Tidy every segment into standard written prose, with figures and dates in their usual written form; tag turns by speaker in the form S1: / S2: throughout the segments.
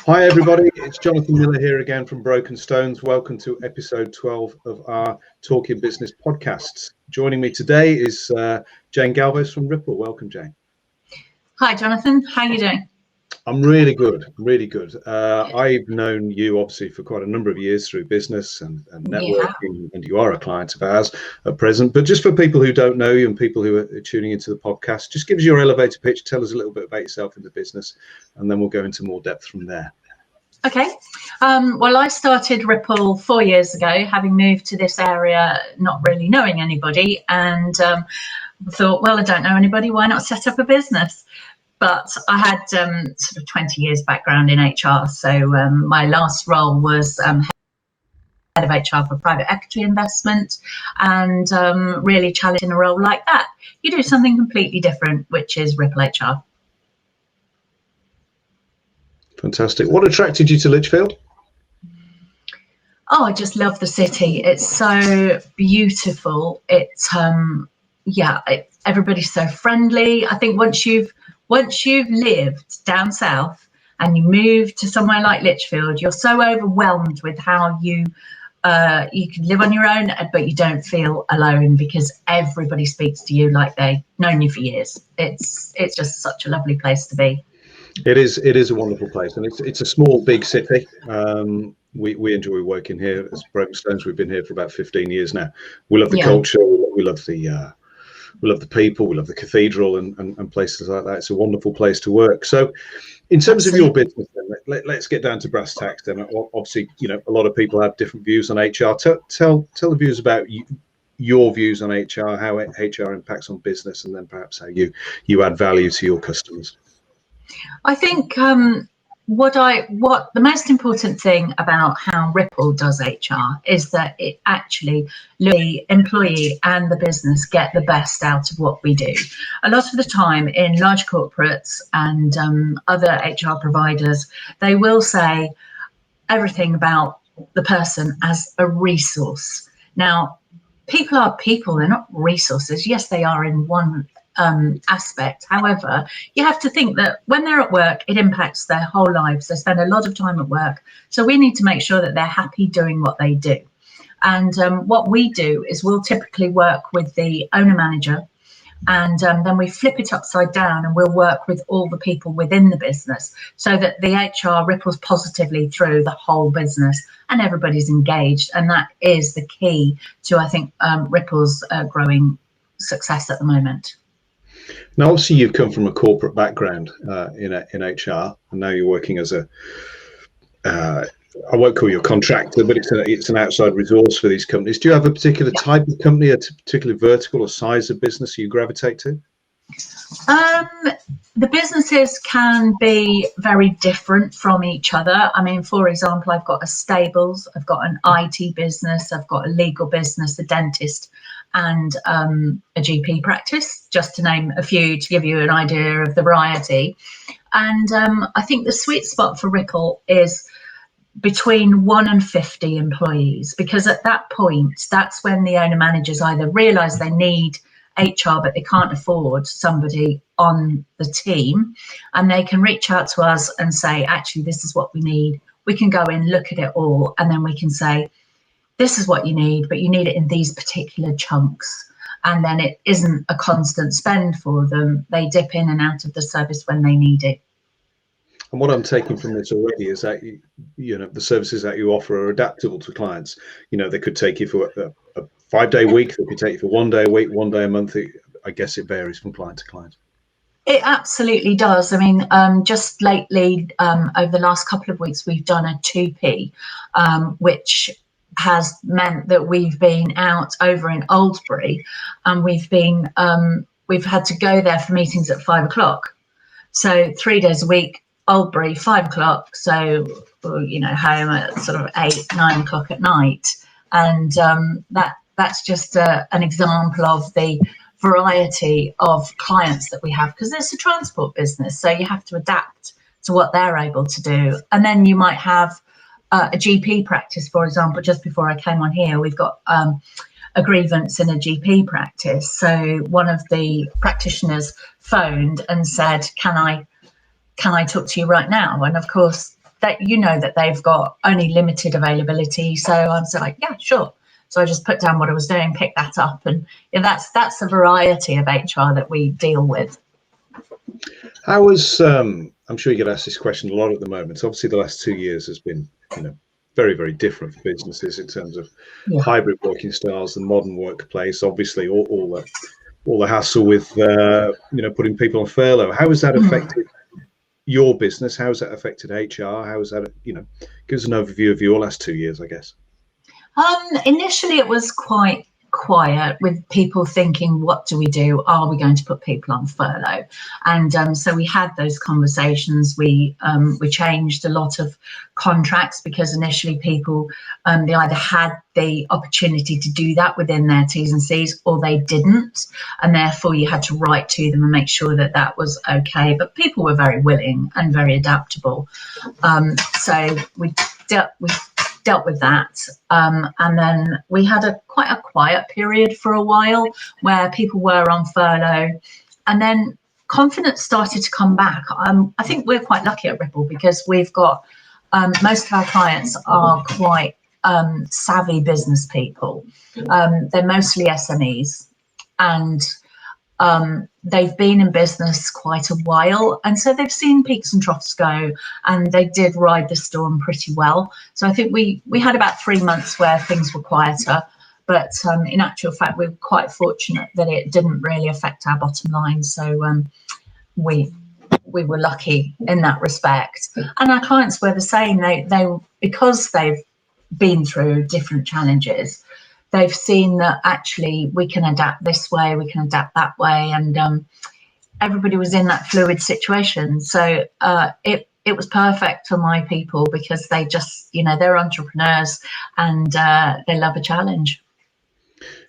S1: Hi everybody, it's Jonathan Miller here again from brokenStones. Welcome to episode 12 of our Talking Business podcasts. Joining me today is Jane Galvez from Ripple. Welcome, Jane.
S2: Hi Jonathan, how are you doing?
S1: I'm really good, really good. I've known you obviously for quite a number of years through business and networking, and you are a client of ours at present. But just for people who don't know you and people who are tuning into the podcast, just give us your elevator pitch, tell us a little bit about yourself in the business, and then we'll go into more depth from there.
S2: Okay, well, I started Ripple 4 years ago, having moved to this area, not really knowing anybody, and thought, well, I don't know anybody, why not set up a business? But I had sort of 20 years background in HR. So my last role was head of HR for private equity investment, and really challenging a role like that. You do something completely different, which is Ripple HR.
S1: Fantastic. What attracted you to Lichfield?
S2: Oh, I just love the city. It's so beautiful. It's everybody's so friendly. I think once you've lived down south and you move to somewhere like Lichfield, you're so overwhelmed with how you can live on your own, but you don't feel alone because everybody speaks to you like they've known you for years. It's just such a lovely place to be.
S1: It is a wonderful place, and it's a small, big city. We enjoy working here as brokenStones. We've been here for about 15 years now. We love the culture. We love the people. We love the cathedral and places like that. It's a wonderful place to work. So, in terms of your business, then, let's get down to brass tacks. Then, obviously, a lot of people have different views on HR. Tell the viewers about your views on HR, how HR impacts on business, and then perhaps how you add value to your customers.
S2: I think what the most important thing about how Ripple does HR is that it actually the employee and the business get the best out of what we do. A lot of the time in large corporates and other HR providers, they will say everything about the person as a resource. Now, people are people, they're not resources. Yes, they are in one aspect. However, you have to think that when they're at work, it impacts their whole lives. They spend a lot of time at work. So we need to make sure that they're happy doing what they do. And what we do is we'll typically work with the owner manager, and then we flip it upside down and we'll work with all the people within the business so that the HR ripples positively through the whole business and everybody's engaged. And that is the key to, I think, Ripple's growing success at the moment.
S1: Now, obviously, you've come from a corporate background in HR, and now you're working as I won't call you a contractor, but it's an outside resource for these companies. Do you have a particular type of company, a particular vertical or size of business you gravitate to?
S2: The businesses can be very different from each other. I mean, for example, I've got a stables, I've got an IT business, I've got a legal business, a dentist, and a GP practice, just to name a few to give you an idea of the variety. And I think the sweet spot for Ripple is between 1 and 50 employees, because at that point, that's when the owner managers either realise they need HR, but they can't afford somebody on the team, and they can reach out to us and say, actually, this is what we need. We can go in, look at it all, and then we can say, this is what you need, but you need it in these particular chunks. And then it isn't a constant spend for them. They dip in and out of the service when they need it.
S1: And what I'm taking from this already is that the services that you offer are adaptable to clients. They could take you for a 5-day week, they could take you for 1 day a week, 1 day a month. I guess it varies from client to client.
S2: It absolutely does. I mean, just lately, over the last couple of weeks, we've done a 2P, which has meant that we've been out over in Oldbury, and we've had to go there for meetings at 5 o'clock. So 3 days a week, Oldbury, 5 o'clock. So, home at sort of 8, 9 o'clock at night. And that's just an example of the variety of clients that we have, because it's a transport business. So you have to adapt to what they're able to do. And then you might have a GP practice, for example. Just before I came on here, we've got a grievance in a GP practice. So one of the practitioners phoned and said, can I talk to you right now? And of course, that that they've got only limited availability. So I'm so like, yeah, sure. So I just put down what I was doing, pick that up, and that's a variety of HR that we deal with.
S1: How was I'm sure you get asked this question a lot at the moment. Obviously, the last 2 years has been very, very different for businesses in terms of hybrid working styles, the modern workplace. Obviously, all the hassle with putting people on furlough. How has that affected your business? How has that affected HR? How has that give us an overview of your last 2 years, I guess.
S2: Initially, it was quite quiet, with people thinking, what do we do? Are we going to put people on furlough? And so we had those conversations. We changed a lot of contracts, because initially people they either had the opportunity to do that within their T's and C's, or they didn't, and therefore you had to write to them and make sure that that was okay. But people were very willing and very adaptable, so we dealt with that, and then we had quite a quiet period for a while where people were on furlough, and then confidence started to come back. I think we're quite lucky at Ripple, because we've got most of our clients are quite savvy business people. They're mostly SMEs, and they've been in business quite a while, and so they've seen peaks and troughs go, and they did ride the storm pretty well. So I think we had about 3 months where things were quieter, but in actual fact, we're quite fortunate that it didn't really affect our bottom line. So we were lucky in that respect, and our clients were the same. They because they've been through different challenges, they've seen that actually we can adapt this way, we can adapt that way, and everybody was in that fluid situation. So it was perfect for my people, because they just, they're entrepreneurs, and they love a challenge.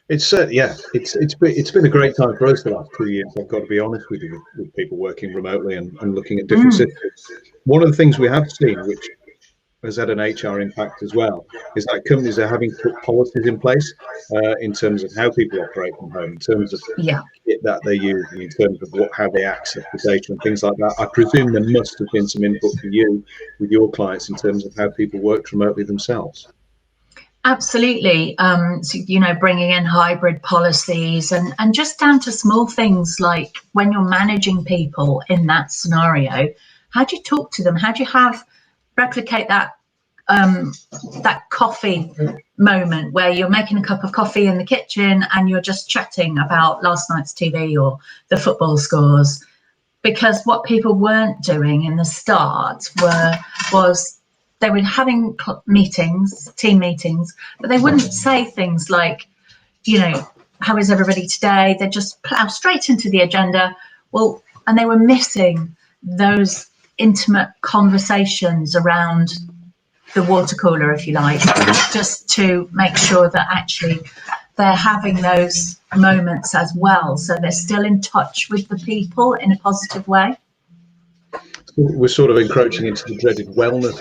S1: It's it's been a great time for us the last 2 years. I've got to be honest with you, with people working remotely and looking at different systems. One of the things we have seen, which has had an HR impact as well, is that companies are having put policies in place in terms of how people operate from home, in terms of kit that they're using, in terms of how they access the data and things like that. I presume there must have been some input for you with your clients in terms of how people worked remotely themselves.
S2: Absolutely. So, bringing in hybrid policies, and just down to small things like when you're managing people in that scenario, how do you talk to them? How do you replicate that coffee moment where you're making a cup of coffee in the kitchen and you're just chatting about last night's TV or the football scores? Because what people weren't doing in the start was they were having team meetings, but they wouldn't say things like, how is everybody today? They just plow straight into the agenda. Well, and they were missing those intimate conversations around the water cooler, if you like, just to make sure that actually they're having those moments as well. So they're still in touch with the people in a positive way.
S1: We're sort of encroaching into the dreaded wellness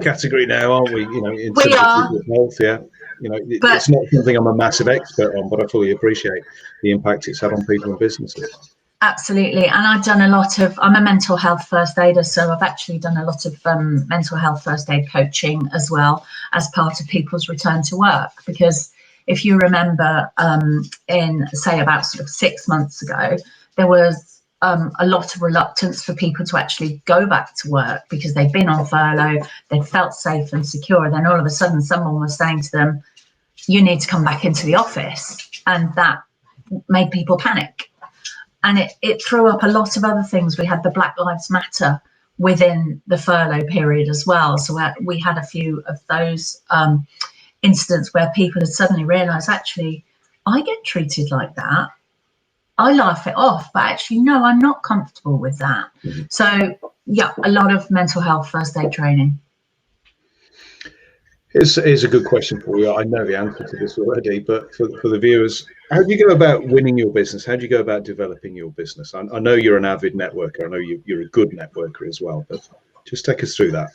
S1: category now, aren't we? In terms of health, it's not something I'm a massive expert on, but I fully appreciate the impact it's had on people and businesses.
S2: Absolutely. And I've done I'm a mental health first aider, so I've actually done a lot of mental health first aid coaching as well as part of people's return to work. Because if you remember, in say about sort of 6 months ago, there was a lot of reluctance for people to actually go back to work, because they'd been on furlough, they felt safe and secure. Then all of a sudden someone was saying to them, you need to come back into the office. And that made people panic. And it threw up a lot of other things. We had the Black Lives Matter within the furlough period as well. So we had a few of those incidents where people had suddenly realised, actually, I get treated like that. I laugh it off, but actually, no, I'm not comfortable with that. So, a lot of mental health first aid training.
S1: Here's a good question for you. I know the answer to this already, but for the viewers, how do you go about winning your business? How do you go about developing your business? I know you're an avid networker. I know you're a good networker as well, but just take us through that.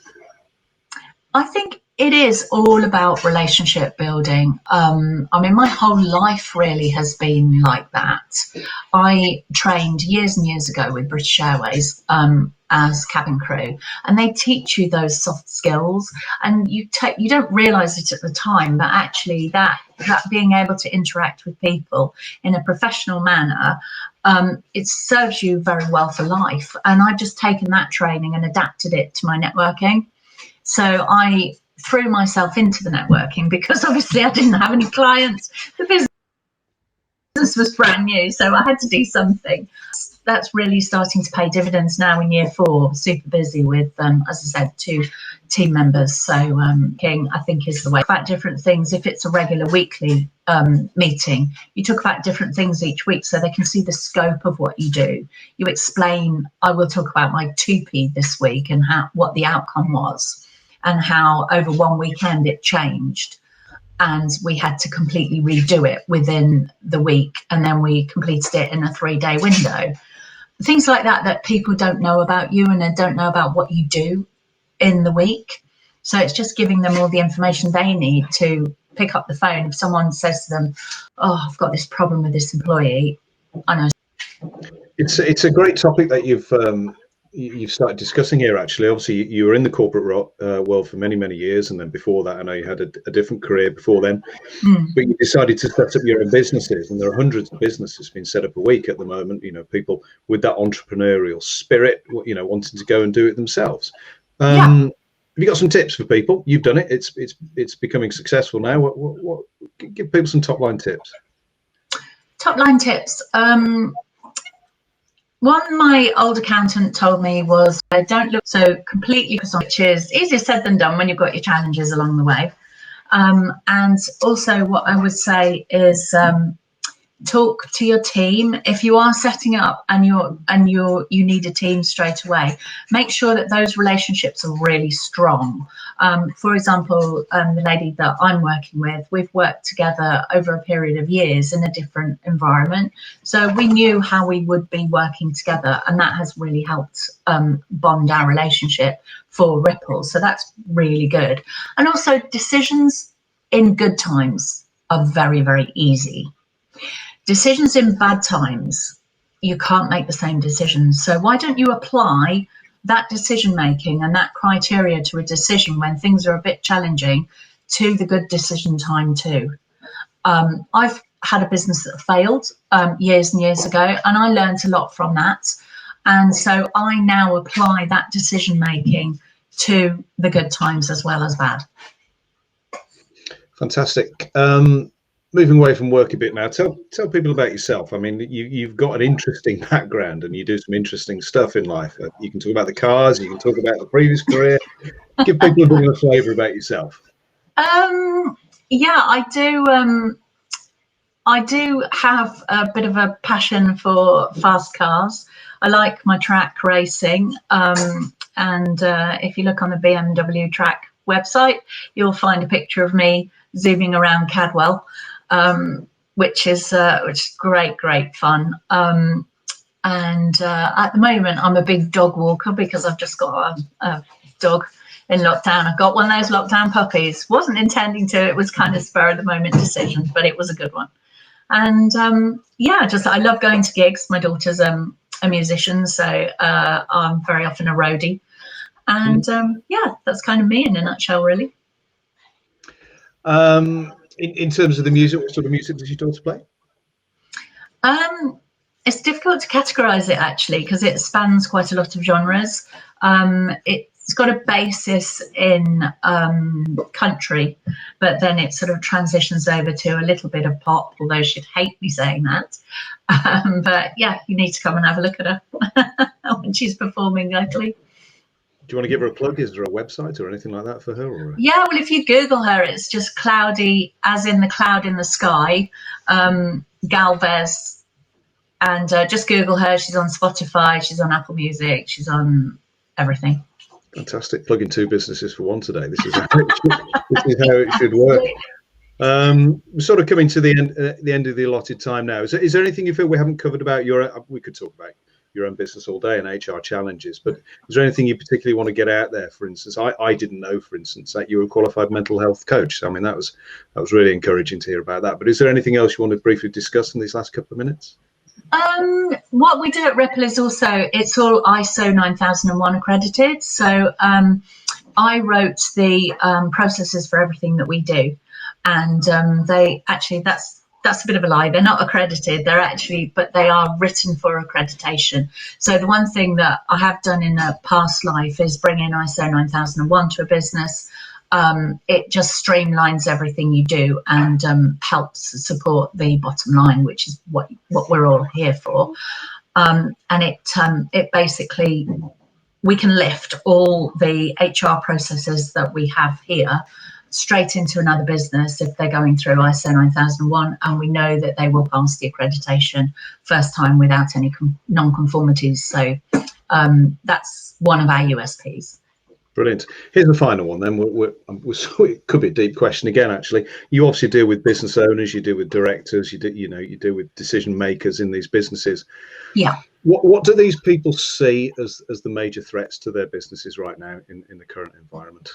S2: I think it is all about relationship building. My whole life really has been like that. I trained years and years ago with British Airways as cabin crew, and they teach you those soft skills, and you don't realize it at the time, but actually that being able to interact with people in a professional manner, it serves you very well for life. And I've just taken that training and adapted it to my networking. So I threw myself into the networking because obviously I didn't have any clients. The business was brand new, so I had to do something. That's really starting to pay dividends now in year 4. Super busy with, as I said, 2 team members. So King, I think, is the way. About different things. If it's a regular weekly meeting, you talk about different things each week so they can see the scope of what you do. You explain, I will talk about my 2P this week and what the outcome was and how over one weekend it changed. And we had to completely redo it within the week. And then we completed it in a 3-day window. Things like that people don't know about you and they don't know about what you do in the week. So it's just giving them all the information they need to pick up the phone. If someone says to them, oh, I've got this problem with this employee, I know.
S1: It's a great topic that you've started discussing here. Actually, obviously you were in the corporate world for many years, and then before that I know you had a different career before then. But you decided to set up your own businesses, and there are hundreds of businesses being set up a week at the moment, you know, people with that entrepreneurial spirit, you know, wanting to go and do it themselves. Have you got some tips for people? You've done it, it's becoming successful now. What give people some top line tips?
S2: One my old accountant told me was, don't look so completely, which is easier said than done when you've got your challenges along the way. And also what I would say is talk to your team. If you are setting up and you need a team straight away, make sure that those relationships are really strong. For example, the lady that I'm working with, we've worked together over a period of years in a different environment, so we knew how we would be working together, and that has really helped bond our relationship for Ripple. So that's really good. And also, decisions in good times are very easy. Decisions in bad times, you can't make the same decisions. So why don't you apply that decision making and that criteria to a decision when things are a bit challenging to the good decision time too? I've had a business that failed years and years ago, and I learned a lot from that. And so I now apply that decision making to the good times as well as bad.
S1: Fantastic. Moving away from work a bit now, tell people about yourself. I mean, you've got an interesting background and you do some interesting stuff in life. You can talk about the cars, you can talk about the previous career. Give people a bit of a flavour about yourself.
S2: Yeah, I do. I do have a bit of a passion for fast cars. I like my track racing. And if you look on the BMW track website, you'll find a picture of me zooming around Cadwell. Which is great fun. And at the moment, I'm a big dog walker because I've just got a dog in lockdown. I've got one of those lockdown puppies. Wasn't intending to. It was kind of spur of the moment decision, but it was a good one. And I love going to gigs. My daughter's a musician, so I'm very often a roadie. And that's kind of me in a nutshell, really.
S1: In terms of the music, what sort of music does your daughter play?
S2: It's difficult to categorize it actually because it spans quite a lot of genres. It's got a basis in country, but then it sort of transitions over to a little bit of pop, although she'd hate me saying that. But yeah, you need to come and have a look at her when she's performing locally.
S1: Do you want to give her a plug? Is there a website or anything like that for her? Or?
S2: Yeah, well, if you Google her, it's just Cloudy, as in the cloud in the sky, Galvez, and just Google her. She's on Spotify, she's on Apple Music, she's on everything.
S1: Fantastic. Plugging 2 businesses for one today. This is how it should work. We're sort of coming to the end of the allotted time now. Is there anything you feel we haven't covered about we could talk about your own business all day and HR challenges, but is there anything you particularly want to get out there? For instance, I didn't know, for instance, that you were a qualified mental health coach. So, I mean, that was really encouraging to hear about that. But is there anything else you want to briefly discuss in these last couple of minutes?
S2: What we do at Ripple is also, it's all ISO 9001 accredited. So I wrote the processes for everything that we do, and they actually, that's a bit of a lie. They're not accredited. They're actually, but they are written for accreditation. So the one thing that I have done in a past life is bring in ISO 9001 to a business. It just streamlines everything you do and helps support the bottom line, which is what we're all here for. And it basically, we can lift all the HR processes that we have here straight into another business if they're going through ISO 9001, and we know that they will pass the accreditation first time without any non-conformities. So that's one of our USPs.
S1: Brilliant. Here's the final one then. It could be a deep question again, actually. You obviously deal with business owners, you deal with directors, you deal with decision makers in these businesses.
S2: Yeah.
S1: What do these people see as the major threats to their businesses right now in the current environment?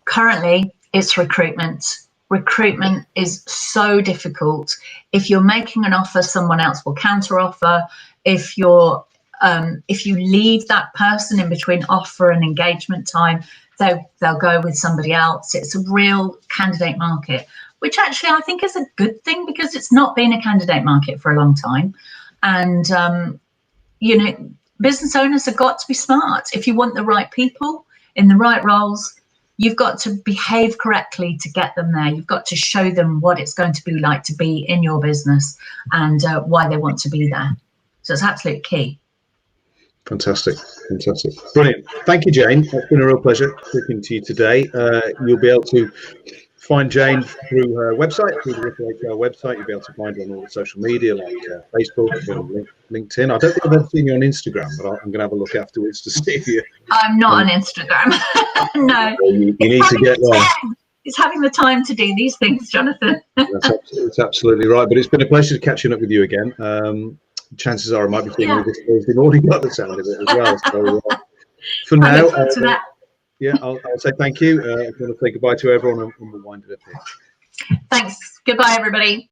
S2: Currently, it's recruitment. Recruitment is so difficult. If you're making an offer, someone else will counter offer. If you leave that person in between offer and engagement time, they'll go with somebody else. It's a real candidate market, which actually I think is a good thing, because it's not been a candidate market for a long time. And, business owners have got to be smart. If you want the right people in the right roles, you've got to behave correctly to get them there. You've got to show them what it's going to be like to be in your business and why they want to be there. So it's absolutely key.
S1: Fantastic. Brilliant. Thank you, Jane. It's been a real pleasure talking to you today. You'll be able to find Jane through her website, through the Ripple HR website. You'll be able to find her on all the social media like Facebook and LinkedIn. I don't think I've ever seen you on Instagram, but I'm going to have a look afterwards to see if you...
S2: I'm not on Instagram. No.
S1: You need to get there.
S2: It's having the time to do these things, Jonathan.
S1: That's absolutely right. But it's been a pleasure catching up with you again. Chances are I might be seeing you this Thursday morning by the sound of it as well. So for now, I'll say thank you. I'm going to say goodbye to everyone and we'll wind it up here.
S2: Thanks. Goodbye, everybody.